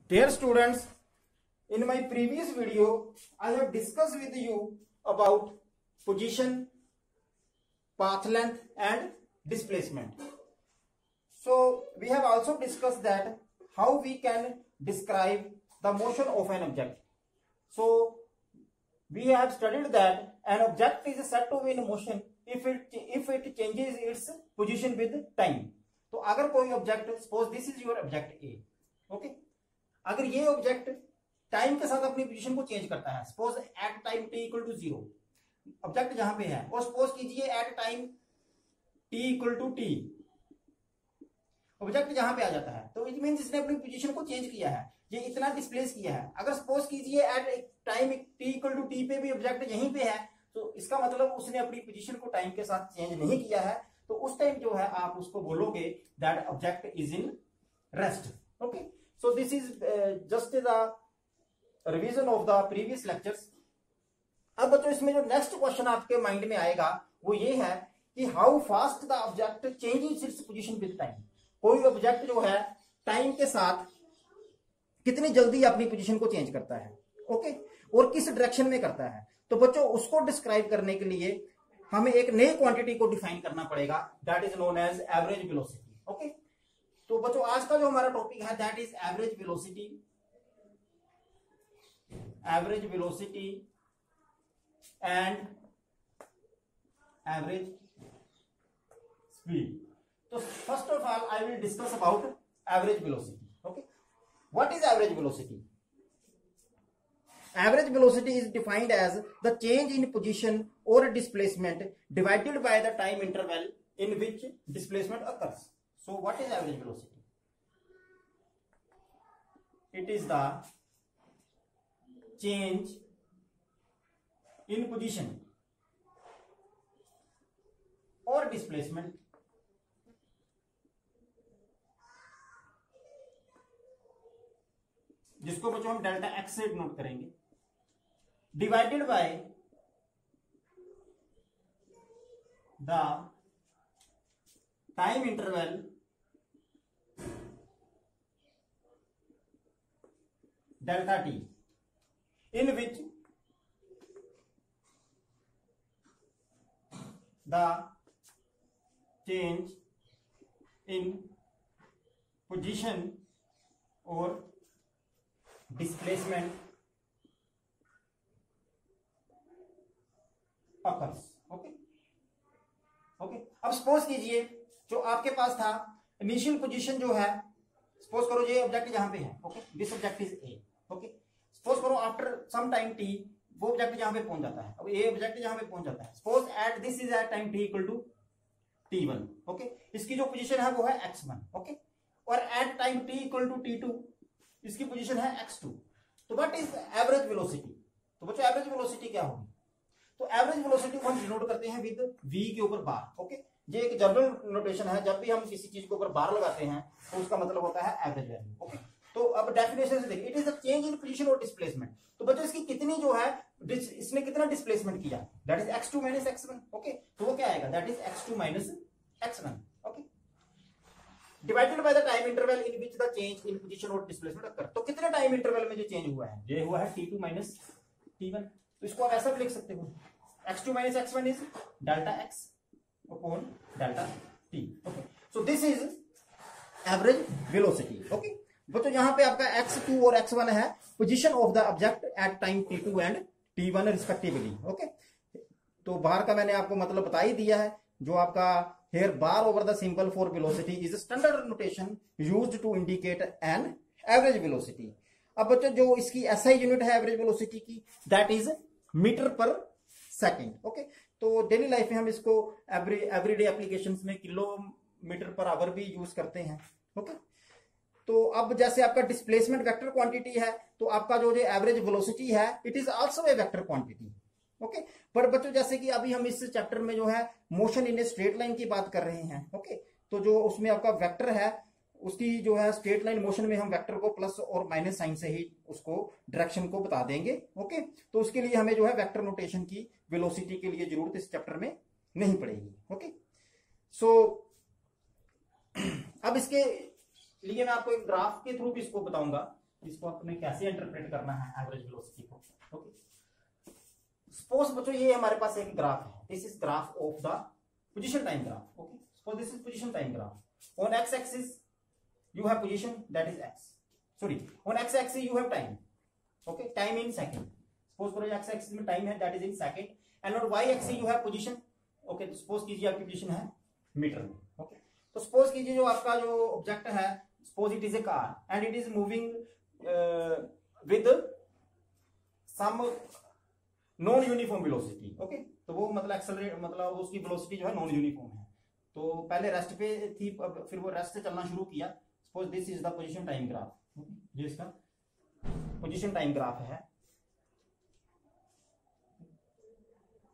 Dear students, in my previous video, I have discussed with you about position, path length and displacement. So we have also discussed that how we can describe the motion of an object. So we have studied that an object is said to be in motion if it changes its position with time. तो अगर कोई object, suppose this is your object A, okay, अगर ये object time के साथ अपनी position को change करता है, suppose at time t equal to 0, object जहां पे है, और सपोज कीजिए at time t equal to t, object जहां पे आ जाता है, तो इट मींस इसने अपनी पोजीशन को चेंज किया है, ये इतना डिस्प्लेस किया है। अगर सपोज कीजिए at time t equal to t पे भी ऑब्जेक्ट यहीं पे है, तो इसका मतलब उसने अपनी पोजीशन को टाइम के साथ चेंज नहीं किया है, तो उस टाइम जो है आप उसको बोलोगे that object is in rest. Okay, so this is just the revision of the previous lectures. अब बच्चों इसमें जो नेक्स्ट क्वेश्चन आपके माइंड में आएगा वो ये है कि how fast the object changes its position with time. कोई ऑब्जेक्ट जो है टाइम के साथ कितनी जल्दी अपनी पोजीशन को चेंज करता है, ओके, और किस डायरेक्शन में करता है। तो बच्चों उसको डिस्क्राइब करने के लिए हमें एक नई क्वांटिटी को डिफाइन करना पड़ेगा, that is known as average velocity. Okay, तो बच्चों आज का जो हमारा टॉपिक है that is average velocity, average velocity and average speed. तो first of all I will discuss about average velocity. Okay, what is average velocity? Average velocity is defined as the change in position or displacement divided by the time interval in which displacement occurs. So what is average velocity? It is the change in position or displacement जिसको बच्चों हम delta x से note करेंगे, divided by the time interval delta T in which the change in position और displacement occurs. Okay okay, अब suppose कीजिए जो आपके पास था इनिशियल पोजीशन जो है, सपोज करो ये ऑब्जेक्ट यहां पे है, okay, this object is a, okay, suppose करो आफ्टर सम टाइम टी वो ऑब्जेक्ट यहां पे पहुंच जाता है, अब ये ऑब्जेक्ट यहां पे पहुंच जाता है, suppose at this is at time t equal to t1, okay, इसकी जो पोजीशन है वो है x1, ओके, और at time t equal to t2 इसकी पोजीशन है x2। तो व्हाट इज एवरेज वेलोसिटी? तो बच्चों एवरेज वेलोसिटी क्या होगी? तो एवरेज वेलोसिटी को हम डिनोट करते हैं विद v के ऊपर बार। ओके, ये एक जनरल नोटेशन है, जब भी हम किसी चीज के ऊपर बार लगाते हैं तो उसका मतलब होता है एवरेज वैल्यू। ओके, तो अब डेफिनेशन से देखिए, it is the change in position और डिस्प्लेसमेंट। तो बच्चों इसकी कितनी जो है, इसने कितना डिस्प्लेसमेंट किया, that is x2 minus x1। Okay, तो वो क्या आएगा, that is x2 minus x1। Okay, divided by the time interval in which the change in position और डिस्प्लेसमेंट अकर। तो कितने टाइम इंटरवल में जो चेंज हुआ है, ये हुआ है t2 माइनस t1। तो इसको आप ऐसा भी लिख सकते हो, x2 minus x1 is delta x upon delta t। Okay, so this is average velocity. Okay बच्चों, यहां पे आपका x2 और x1 है position of the object at time t2 and t1 respectively. Okay, तो बाहर का मैंने आपको मतलब बता ही दिया है, जो आपका here bar over the symbol for velocity is a standard notation used to indicate an average velocity। अब बच्चों जो इसकी SI यूनिट है एवरेज वेलोसिटी की, that is metre per second. Okay, तो डेली लाइफ में हम इसको एवरीडे एप्लीकेशंस में किलोमीटर पर आवर भी यूज करते हैं। ओके, तो अब जैसे आपका डिस्प्लेसमेंट वेक्टर क्वांटिटी है, तो आपका जो एवरेज वेलोसिटी है it is also a vector quantity. Okay, पर बच्चों जैसे कि अभी हम इस चैप्टर में जो है motion in a straight line की बात कर रहे हैं। ओके, तो जो उसमें आपका वेक्टर है उसकी जो है स्ट्रेट लाइन मोशन में हम वेक्टर को प्लस और माइनस साइन से ही उसको डायरेक्शन को बता देंगे। ओके, तो उसके लिए हमें जो है वेक्टर नोटेशन की वेलोसिटी के लिए जरूरत इस चैप्टर में नहीं पड़ेगी। ओके, सो अब इसके लिए मैं आपको एक ग्राफ के थ्रू भी इसको बताऊंगा। इसको आपने कैसे इंटरप्रेट करना है एवरेज वेलोसिटी को। ओके, सपोज बच्चों ये हमारे पास एक ग्राफ है, this is graph of the position time graph. Okay, suppose this is position time graph. On x axis you have position, that is x, sorry, on x axis you have time, okay, time in second, suppose करो x axis में time है that is in second, and on y axis you have position, okay, तो suppose कीजिए आपकी position है metre में। okay, तो suppose कीजिए जो आपका जो ऑब्जेक्ट है, suppose it is a car and it is moving with some non uniform velocity, okay, तो वो मतलब एक्सेलरेट मतलब उसकी वेलोसिटी जो है नॉन यूनिफॉर्म है, तो पहले रेस्ट पे थी, अब फिर वो रेस्ट से चलना शुरू किया। Suppose this is the position time graph, जो इसका पोजीशन टाइम ग्राफ है,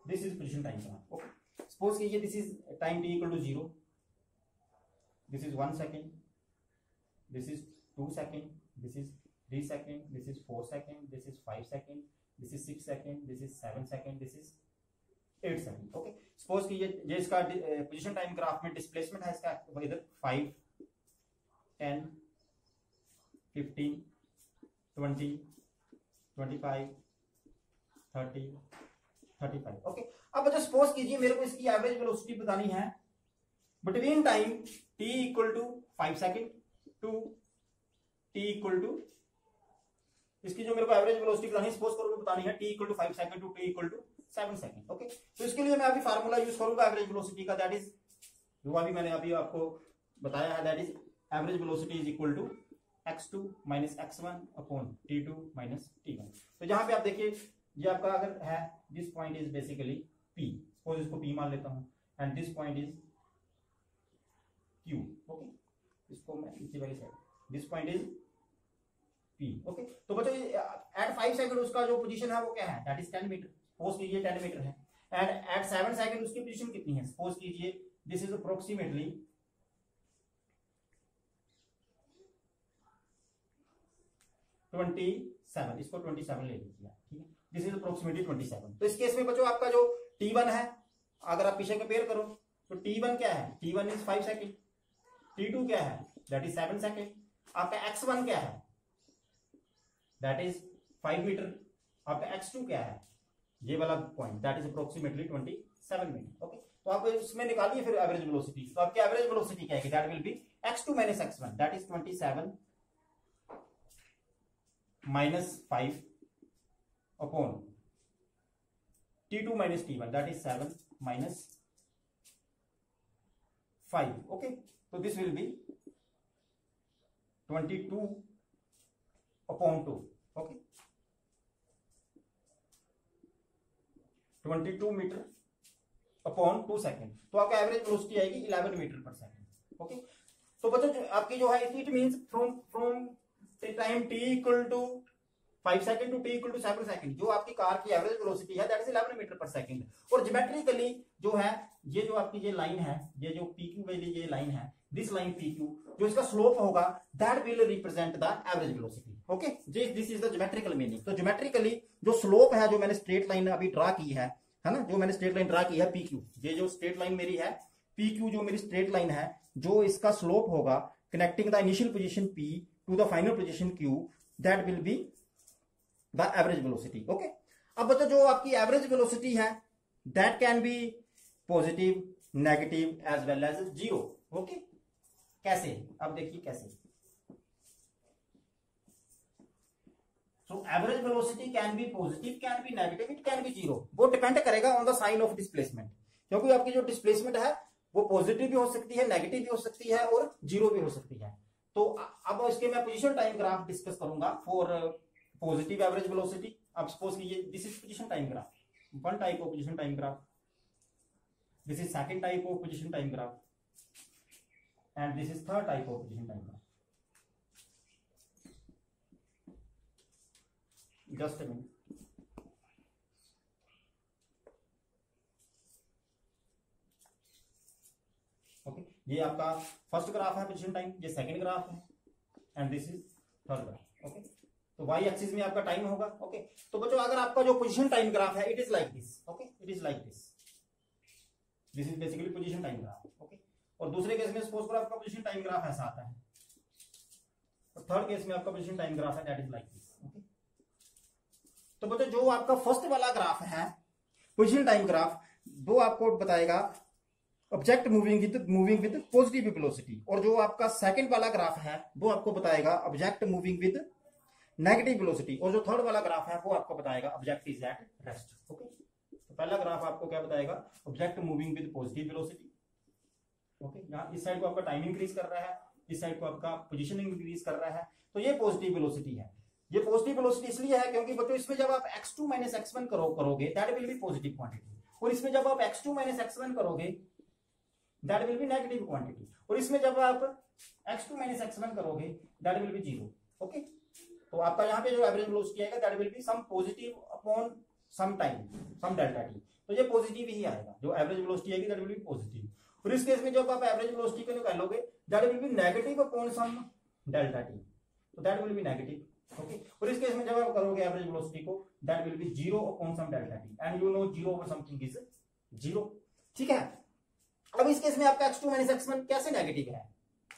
this is position time graph. Okay, suppose कीजिए this is time t equal to 0, this is 1 second, this is 2 second, this is 3 second, this is 4 second, this is 5 second, this is 6 second, this is 7 second, this is 8 second. Okay, suppose कीजिए ये इसका position time graph में displacement है इसका इधर 5, 10, 15, 20, 25, 30, 35। Okay, अब बच्चों suppose कीजिए मेरे को इसकी एवरेज वेलोसिटी बतानी है between time t equal to 5 second to t equal to, इसकी जो मेरे को एवरेज वेलोसिटी बतानी है, सपोज करो बतानी है t equal to 5 second to t equal to 7 second. Okay, तो इसके लिए मैं अभी फार्मूला यूज करूंगा एवरेज वेलोसिटी का, दैट इज जो अभी मैंने अभी आपको बताया है, that is average velocity is equal to x2 minus x1 upon t2 minus t1। तो जहां पे आप देखिए ये आपका अगर है, this point is basically p, suppose इसको p मान लेता हूं, and this point is q। Okay, इसको मैं नीचे वाली side, this point is p। Okay, तो बच्चों एट 5 सेकंड उसका जो पोजीशन है वो क्या है, दैट इज 10 मीटर, सपोज कीजिए 10 मीटर है, एंड एट 7 सेकंड उसकी पोजीशन कितनी है, सपोज कीजिए दिस इज अप्रोक्सीमेटली 27, इसको 27 ले लीजिए, ठीक है, दिस इज अप्रोक्सीमेटली 27। तो इस केस में बच्चों आपका जो t1 है, अगर आप पीछे कंपेयर करो तो t1 क्या है, t1 इज 5 सेकेंड, t2 क्या है, दैट इज 7 सेकेंड, आपका x1 क्या है, दैट इज 5 मीटर, आपका x2 क्या है, ये वाला point, that is approximately 27 metre. Okay, तो आप इसमें निकालिए फिर एवरेज वेलोसिटी, तो आपकी एवरेज वेलोसिटी क्या है, that will be x2 minus x1, that is 27 minus 5 upon t2 minus t1, that is 7 minus 5। Okay, तो this will be 22 upon 2। Okay, 22 meter upon 2 second, तो आपका एवरेज वेलोसिटी आएगी 11 metre per second. Okay, तो बच्चों आपकी जो है it means from time t equal to 5 second to t equal to 7 second, जो आपकी कार की एवरेज वेलोसिटी है that is 11 metre per second. और ज्योमेट्रिकली जो है ये जो आपकी ये लाइन है, ये जो PQ वाली ये लाइन है, दिस लाइन PQ, जो इसका स्लोप होगा that will represent the average velocity. Okay, this is the geometrical meaning. तो ज्योमेट्रिकली जो स्लोप है, जो मैंने स्ट्रेट लाइन अभी ड्रा की है ना, जो मैंने स्ट्रेट लाइन ड्रा की है PQ, ये जो स्ट्रेट लाइन मेरी है PQ, जो मेरी स्ट्रेट लाइन है, जो इसका स्लोप होगा connecting the initial position P to the final position Q, that will be the average velocity. Okay, अब बच्चों जो आपकी एवरेज वेलोसिटी है that can be positive, negative as well as zero. Okay, कैसे, अब देखिए कैसे। So average velocity can be positive, can be negative, it can be zero, वो डिपेंड करेगा on the sign of displacement, क्योंकि आपकी जो डिस्प्लेसमेंट है वो पॉजिटिव भी हो सकती है, नेगेटिव भी हो सकती है और जीरो भी हो सकती है। तो अब इसके मैं पोजीशन टाइम ग्राफ डिस्कस करूंगा फॉर पॉजिटिव एवरेज वेलोसिटी। अब सपोज कीजिए this is position time graph, one type of position time graph, this is second type of position time graph, and this is third type of position time graph. Just a minute, okay, ये आपका first graph है position time, ये second graph है, and this is third graph. Okay, तो Y axis में आपका time होगा। Okay, तो बच्चों अगर आपका जो पोजीशन टाइम ग्राफ है it is like this. Okay, it is like this, this is basically position time graph. Okay, और दूसरे केस में सपोज करो आपका पोजीशन टाइम ग्राफ ऐसा आता है, और थर्ड केस में आपका पोजीशन टाइम ग्राफ है that is like this. Okay, तो बच्चों जो आपका फर्स्ट वाला ग्राफ है पोजीशन टाइम ग्राफ, वो आपको बताएगा object moving with positive velocity, और जो आपका सेकंड वाला ग्राफ है वो आपको बताएगा object moving with negative velocity, और जो थर्ड वाला ग्राफ है वो आपको बताएगा object is at rest. Okay, तो पहला ग्राफ आपको क्या बताएगा, object moving with positive velocity. Okay, यहाँ इस साइड को आपका टाइम इंक्रीज कर रहा है, इस साइड को आपका पोजीशन इंक्रीज कर रहा है, तो ये पॉजिटिव वेलोसिटी है। ये पॉजिटिव वेलोसिटी इसलिए है क्योंकि बच्चों इसमें जब आप x2 माइनस x1 करोगे that will be positive quantity, और इसमें जब आप x2 माइनस x1 करोगे that will be negative quantity, और इसमें जब आप x2 माइनस x1 करोगे that will be zero. Okay, तो आपका यहाँ पे जो एवरेज वेलोसिटी आएगा that will be some positive upon some time some delta t, तो ये पॉजिटिव ही आएगा, जो एवरेज वेलोसिटी आएगी दैट विल बी पॉजिटिव। और इस केस में जब आप एवरेज वेलोसिटी को निकालोगे that will be negative upon some delta t, तो that will be negative. Okay, और इस केस में जब आप करोगे एवरेज वेलोसिटी को that will be zero upon some delta t, and you know zero over something is zero. ठीक है, अब इस केस में आपका x2 माइनस x1 कैसे नेगेटिव है,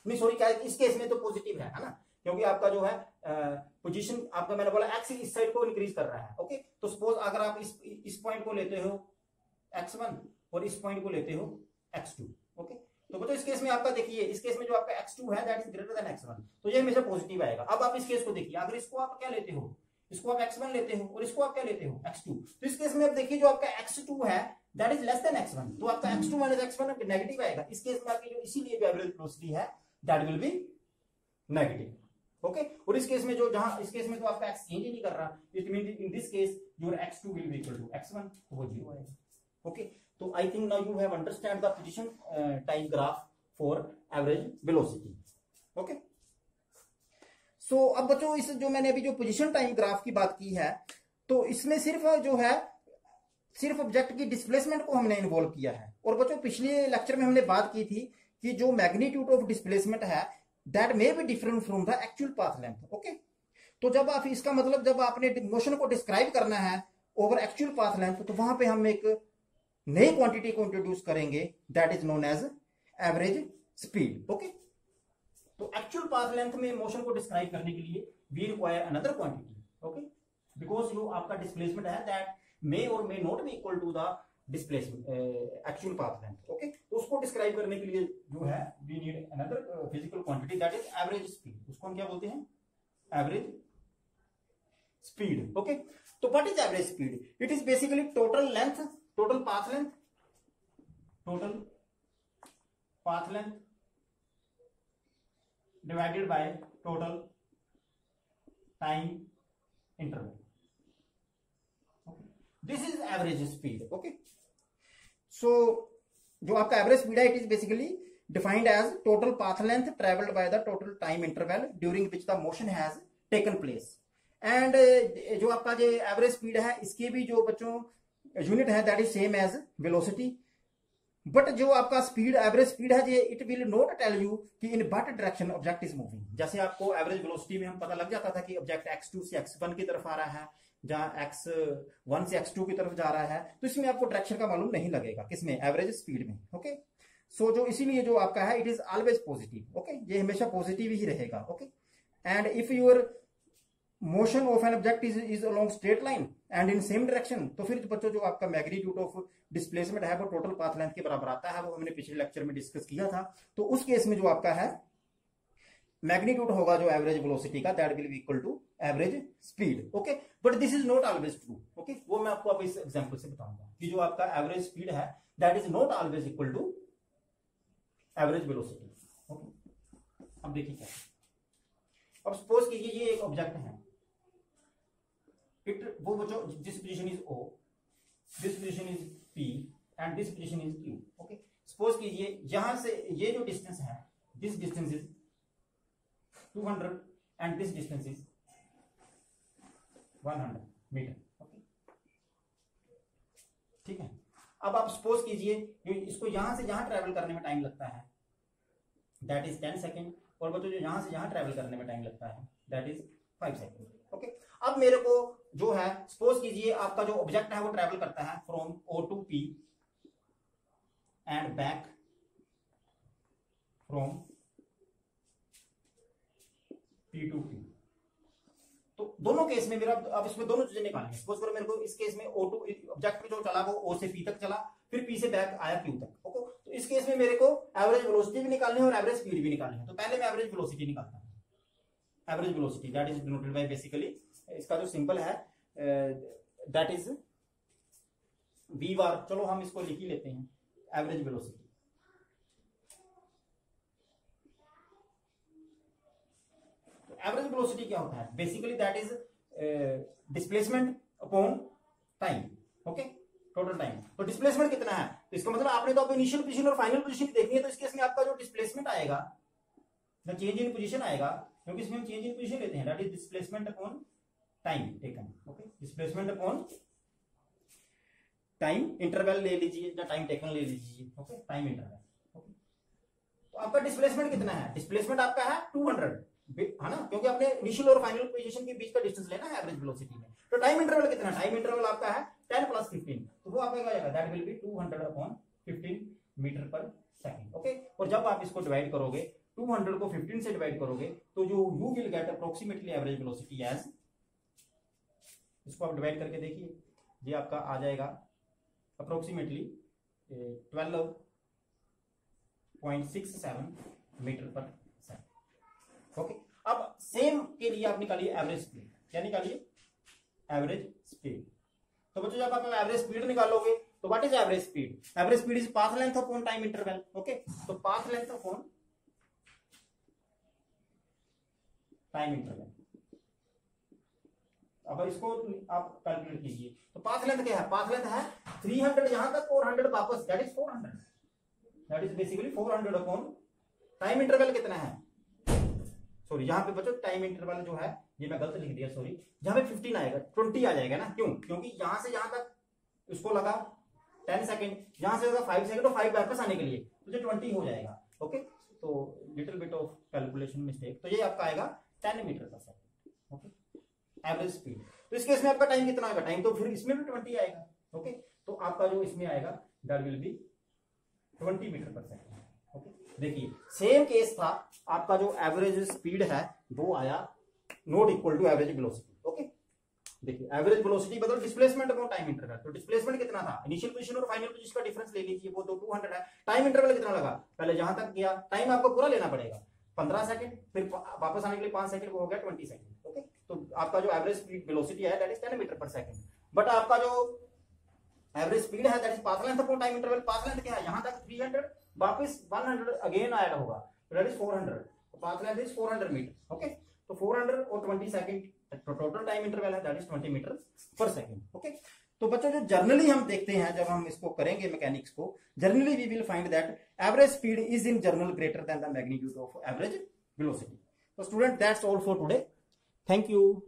नहीं सॉरी क्या इस केस में तो पॉजिटिव है ना, क्योंकि आपका जो है पोजीशन आपका मैंने बोला x इस साइड को इंक्रीज कर रहा है। ओके, तो सपोज अगर आप इस पॉइंट को लेते हो x1 और इस पॉइंट को लेते हो x2। ओके, तो बच्चों इस केस में आपका देखिए, इस केस में जो आपका x2 है that is greater than x1, तो ये हमेशा पॉजिटिव आएगा। अब आप इस केस को देखिए, अगर इसको आप क्या लेते हो, इसको आप x1 लेते हो और इसको आप क्या लेते हो x2, तो इस केस में आप देखिए जो आपका x2 है that is less than x1, तो आपका x2 माइनस x1 नेगेटिव आएगा। इस केस में आपकी जो इसीलिए जो एवरेज वेलोसिटी है that will be negative. Okay, और इस केस में जो जहां इस केस में तो आपका x चेंज ही नहीं कर रहा, it mean in this case your x2 will be equal to x1, तो वो जीरो आएगा। ओके, तो I think now you have understand the position time graph for average velocity. Okay, so अब बच्चों इस जो मैंने अभी जो पोजीशन टाइम ग्राफ की बात की है, तो इसमें सिर्फ जो है सिर्फ ऑब्जेक्ट की डिस्प्लेसमेंट को हमने इन्वॉल्व किया है। और बच्चों पिछले लेक्चर में हमने बात की थी कि जो मैग्नीट्यूड ऑफ डिस्प्लेसमेंट है that may be different from the actual path length. Okay, तो जब आप इसका मतलब जब आपने मोशन को डिस्क्राइब करना है ओवर एक्चुअल पाथ लेंथ, तो वहां पे हम एक नई क्वांटिटी को इंट्रोड्यूस करेंगे that is known as average speed. Okay, तो एक्चुअल पाथ लेंथ में मोशन को डिस्क्राइब करने के लिए we require another quantity. Okay, because जो आपका डिस्प्लेसमेंट है दैट मे और may not be equal to the displacement actual path length. Okay, तो उसको डिस्क्राइब करने के लिए जो है we need another physical quantity that is average speed. उसको हम क्या बोलते हैं, एवरेज स्पीड। ओके, तो what is average speed, it is basically total length, total path length, total path length divided by total time interval. Okay, this is average speed. Okay, so जो आपका average speed है it is basically defined as total path length travelled by the total time interval during which the motion has taken place. And जो आपका जो average speed है इसकी भी जो बच्चों यूनिट है that is same as velocity, but जो आपका स्पीड एवरेज स्पीड है it will not tell you कि in what direction object is moving. जैसे आपको एवरेज वेलोसिटी में हम पता लग जाता था कि ऑब्जेक्ट x2 से x1 की तरफ आ रहा है, जहां x1 से x2 की तरफ जा रहा है, तो इसमें आपको डायरेक्शन का मालूम नहीं लगेगा, किसमें, एवरेज स्पीड में। ओके, सो जो इसीलिए जो आपका है it is always positive. Okay, ये हमेशा पॉजिटिव ही रहेगा। Okay, and if your motion of an object is along straight line and in same direction, तो फिर बच्चों जो आपका मैग्नीट्यूड ऑफ डिस्प्लेसमेंट है वो टोटल पाथ लेंथ के बराबर आता है, वो हमने पिछले लेक्चर में डिस्कस किया था। तो उस केस में जो आपका है मैग्नीट्यूड होगा जो एवरेज वेलोसिटी का that will be equal to average speed. Okay, but this is not always true. Okay, वो मैं आपको अब इस एग्जांपल से बताऊंगा कि जो आपका एवरेज स्पीड है that is not always equal to average velocity. Okay, अब देखिए क्या, अब सपोज कीजिए ये एक ऑब्जेक्ट है, इट वो बच्चों this position is O, this position is P and this position is Q। Okay, suppose कीजिए यहां से ये जो डिस्टेंस है this distance is 200 and this distance is 100 metre. Okay, ठीक है, अब आप सपोज कीजिए इसको यहां से यहां ट्रेवल करने में टाइम लगता है दैट इज 10 सेकेंड, और बच्चों जो यहां से यहां ट्रेवल करने में टाइम लगता है दैट इज 5 सेकेंड। ओके, अब मेरे को जो है सपोज कीजिए आपका जो ऑब्जेक्ट है वो ट्रेवल करता है from O to P and back from P to Q। तो दोनों केस में मेरा, अब इसमें दोनों चीजें निकालेंगे। सपोज करो मेरे को इस केस में O2 ऑब्जेक्ट जो चला वो O से P तक चला, फिर P से बैक आया Q तक। ओके, तो इस केस में मेरे को एवरेज वेलोसिटी भी निकालनी है और एवरेज स्पीड भी निकालनी है। तो पहले मैं एवरेज वेलोसिटी निकालता हूँ। Average velocity that is denoted by, basically इसका जो सिंबल है दैट इज V बार। चलो हम इसको लिख ही लेते हैं, एवरेज वेलोसिटी। एवरेज वेलोसिटी क्या होता है? Basically that is displacement upon time. Okay, total time. तो डिस्प्लेसमेंट कितना है? तो इसका मतलब आपने तो अब इनिशियल पोजीशन और फाइनल पोजीशन देखनी है, तो इस केस में आपका जो डिस्प्लेसमेंट आएगा, ना चेंज इन पोजीशन आएगा, क्योंकि इसमें हम चेंज इन पोजीशन लेते हैं, that is displacement upon time taken. Okay, displacement upon time interval ले लीजिए या टाइम टेकन ले लीजिए। Okay, time interval. ओके, तो आपका डिस्प्लेसमेंट कितना है? डिस्प्लेसमेंट आपका है 200, है ना, क्योंकि आपने इनिशियल और फाइनल पोजीशन के बीच का डिस्टेंस लेना है एवरेज वेलोसिटी में। तो टाइम इंटरवल कितना? टाइम इंटरवल आपका है 10 + 15, तो वो आपका क्या आएगा? दैट विल बी 200/15 मीटर पर सेकंड। ओके, और जब आप इसको डिवाइड करोगे, 200 को 15 से डिवाइड करोगे, तो जो you will get approximately average velocity as, इसको आप डिवाइड करके देखिए, ये आपका आ जाएगा अप्रोक्सीमेटली 12.67 मीटर पर सेकंड। ओके, अब सेम के लिए आप निकालिए एवरेज स्पीड। क्या निकालिए? Average speed. तो बच्चों जब आप एवरेज स्पीड निकालोगे तो what is average speed? Average speed is path length upon time interval. Okay, तो path length upon time interval. अब इसको आप कैलकुलेट कीजिए। तो पाथ लेंथ क्या है? पाथ लेंथ है 300 यहां तक और 100 वापस, that is 400। That is basically 400 upon time interval कितना है? सॉरी, यहाँ पे बच्चों टाइम इंटरवल जो है ये मैं गलत लिख दिया, सॉरी। जहां पे 15 आएगा 20 आ जाएगा ना, क्यों? क्योंकि यहां से यहां तक उसको लगा 10 सेकंड, यहां से लगा 5 सेकंड, तो 5 वापस आने के लिए तो 20 हो जाएगा। ओके, तो little bit of calculation mistake, तो ये आपका आएगा 10 मीटर पर सेकंड। Okay, average speed. तो इस केस में आपका टाइम कितना आएगा? टाइम तो फिर इसमें भी 20 आएगा। ओके, तो आपका जो इसमें आएगा दैट विल बी 20 मीटर पर सेकंड। ओके, देखिए सेम केस था, आपका जो एवरेज स्पीड है वो आया not equal to average velocity. Okay, देखिए एवरेज वेलोसिटी बदल डिस्प्लेसमेंट अपॉन टाइम इंटरवल। तो डिस्प्लेसमेंट कितना था? इनिशियल पोजीशन और फाइनल पोजीशन का डिफरेंस ले लीजिए, वो तो 200 है। टाइम इंटरवल कितना लगा? पहले जहां तक गया टाइम आपको पूरा लेना पड़ेगा, 15 सेकंड, फिर वापस आने के लिए 5 सेकंड, वो हो गया 20 सेकंड। ओके, तो आपका जो एवरेज स्पीड वेलोसिटी है दैट इज 10 मीटर पर सेकंड। बट आपका जो एवरेज स्पीड है that is path length upon time interval. Path length क्या है? यहां तक 300, वापस 100 अगेन ऐड होगा, तो दैट इज 400। तो path length is 400 metre. Okay, तो 400 और 20 सेकंड, तो टोटल टाइम इंटरवल है दैट इज 20 मीटर पर सेकंड। ओके, तो बच्चों जो जर्नली हम देखते हैं जब हम इसको करेंगे मैकेनिक्स को, generally we will find that average speed is in general greater than the magnitude of average velocity. तो student that's all for today, thank you.